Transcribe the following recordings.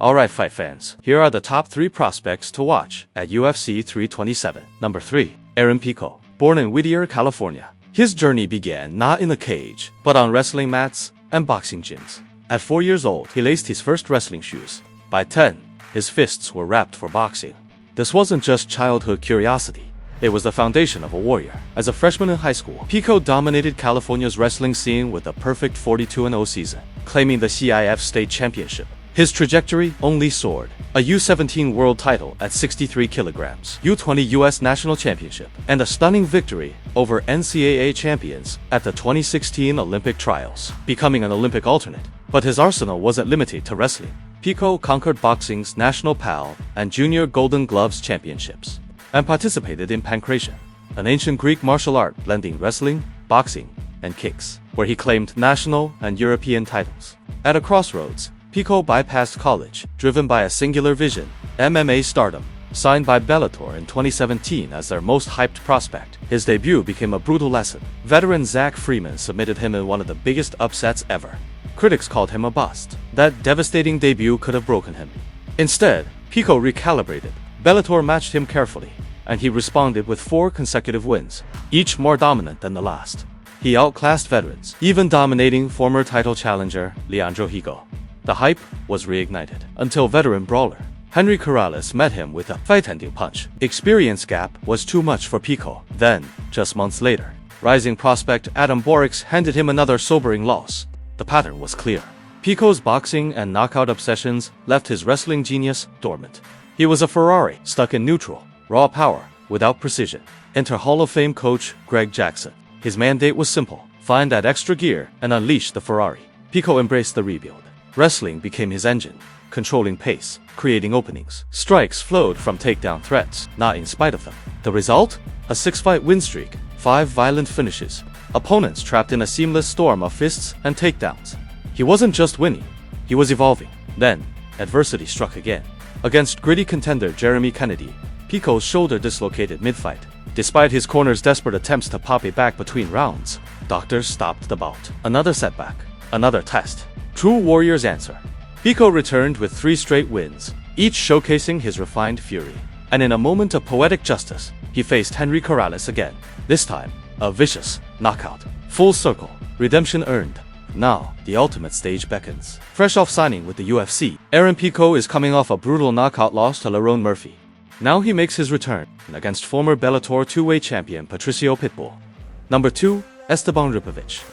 Alright fight fans, here are the top 3 prospects to watch at UFC 327. Number 3. Aaron Pico. Born in Whittier, California. His journey began not in a cage, but on wrestling mats and boxing gyms. At 4 years old, he laced his first wrestling shoes. By 10, his fists were wrapped for boxing. This wasn't just childhood curiosity. It was the foundation of a warrior. As a freshman in high school, Pico dominated California's wrestling scene with a perfect 42-0 season, claiming the CIF state championship. His trajectory only soared. A U-17 world title at 63 kilograms, U-20 U.S. national championship, and a stunning victory over NCAA champions at the 2016 Olympic trials, becoming an Olympic alternate. But his arsenal wasn't limited to wrestling. Pico conquered boxing's National PAL and Junior Golden Gloves championships, and participated in pankration, an ancient Greek martial art blending wrestling, boxing, and kicks, where he claimed national and European titles. At a crossroads, Pico bypassed college, driven by a singular vision: MMA stardom. Signed by Bellator in 2017 as their most hyped prospect, his debut became a brutal lesson. Veteran Zach Freeman submitted him in one of the biggest upsets ever. Critics called him a bust. That devastating debut could have broken him. Instead, Pico recalibrated. Bellator matched him carefully, and he responded with 4 consecutive wins, each more dominant than the last. He outclassed veterans, even dominating former title challenger Leandro Higo. The hype was reignited until veteran brawler Henry Corrales met him with a fight-ending punch. Experience gap was too much for Pico. Then, just months later, rising prospect Adam Borics handed him another sobering loss. The pattern was clear. Pico's boxing and knockout obsessions left his wrestling genius dormant. He was a Ferrari stuck in neutral, raw power without precision. Enter Hall of Fame coach Greg Jackson. His mandate was simple: find that extra gear and unleash the Ferrari. Pico embraced the rebuild. Wrestling became his engine, controlling pace, creating openings. Strikes flowed from takedown threats, not in spite of them. The result? A 6-fight win streak, 5 violent finishes, opponents trapped in a seamless storm of fists and takedowns. He wasn't just winning, he was evolving. Then, adversity struck again. Against gritty contender Jeremy Kennedy, Pico's shoulder dislocated mid-fight. Despite his corner's desperate attempts to pop it back between rounds, doctors stopped the bout. Another setback, another test. True warrior's answer. Pico returned with 3 straight wins, each showcasing his refined fury. And in a moment of poetic justice, he faced Henry Corrales again. This time, a vicious knockout. Full circle, redemption earned. Now, the ultimate stage beckons. Fresh off signing with the UFC, Aaron Pico is coming off a brutal knockout loss to Lerone Murphy. Now he makes his return against former Bellator 2-weight champion Patricio Pitbull. Number 2. Esteban Ripovich.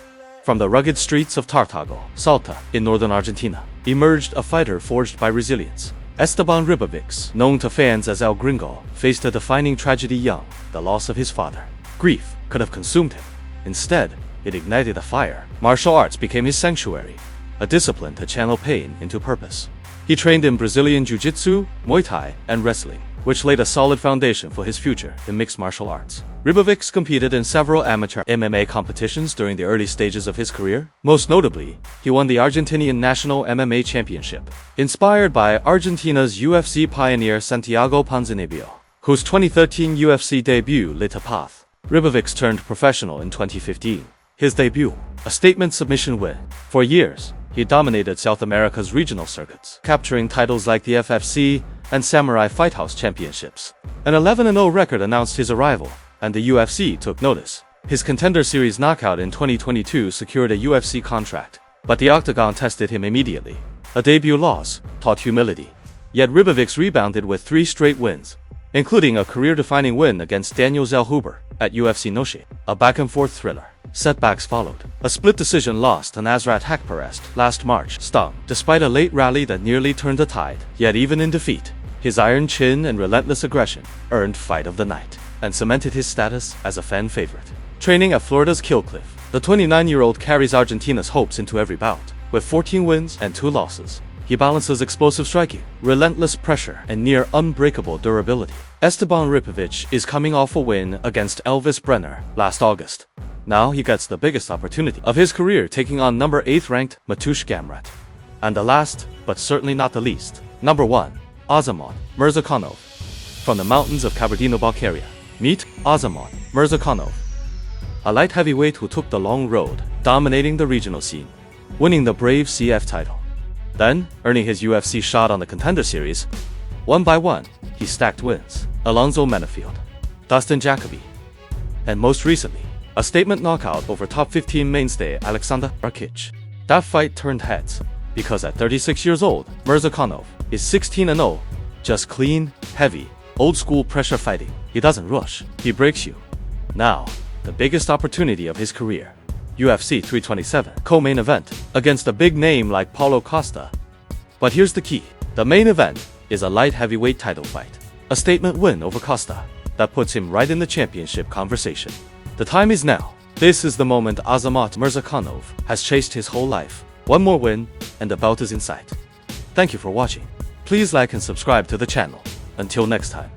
From the rugged streets of Tartago, Salta, in northern Argentina, emerged a fighter forged by resilience. Esteban Ripovich, known to fans as El Gringo, faced a defining tragedy young: the loss of his father. Grief could have consumed him. Instead, it ignited a fire. Martial arts became his sanctuary, a discipline to channel pain into purpose. He trained in Brazilian Jiu-Jitsu, Muay Thai, and wrestling, which laid a solid foundation for his future in mixed martial arts. Ripovich competed in several amateur MMA competitions during the early stages of his career. Most notably, he won the Argentinian National MMA Championship. Inspired by Argentina's UFC pioneer Santiago Ponzinibbio, whose 2013 UFC debut lit a path, Ripovich turned professional in 2015. His debut, a statement submission win. For years, he dominated South America's regional circuits, capturing titles like the FFC and Samurai Fighthouse championships. An 11-0 record announced his arrival, and the UFC took notice. His Contender Series knockout in 2022 secured a UFC contract, but the octagon tested him immediately. A debut loss taught humility. Yet Ripovich rebounded with 3 straight wins, including a career-defining win against Daniel Zellhuber at UFC Noche, a back-and-forth thriller. Setbacks followed. A split decision loss to Nasrat Haqparast last March stung, despite a late rally that nearly turned the tide. Yet even in defeat, his iron chin and relentless aggression earned Fight of the Night and cemented his status as a fan favorite. Training at Florida's Killcliff, the 29-year-old carries Argentina's hopes into every bout. With 14 wins and 2 losses, he balances explosive striking, relentless pressure, and near unbreakable durability. Esteban Ripovich is coming off a win against Elvis Brenner last August. Now he gets the biggest opportunity of his career, taking on number 8th ranked Mateusz Gamrat. And the last, but certainly not the least, number 1. Azamat Murzakanov. From the mountains of Kabardino-Balkaria, meet Azamat Murzakanov, a light heavyweight who took the long road, dominating the regional scene, winning the Brave CF title. Then, earning his UFC shot on the Contender Series, one by one, he stacked wins. Alonzo Menafield, Dustin Jacoby, and most recently, a statement knockout over top 15 mainstay Alexander Rakic. That fight turned heads, because at 36 years old, Mirzakhanov is 16-0, just clean, heavy, old-school pressure fighting. He doesn't rush, he breaks you. Now, the biggest opportunity of his career. UFC 327 co-main event against a big name like Paulo Costa. But here's the key. The main event is a light heavyweight title fight. A statement win over Costa that puts him right in the championship conversation. The time is now. This is the moment Azamat Mirzakhanov has chased his whole life. One more win, and the belt is in sight. Thank you for watching. Please like and subscribe to the channel. Until next time.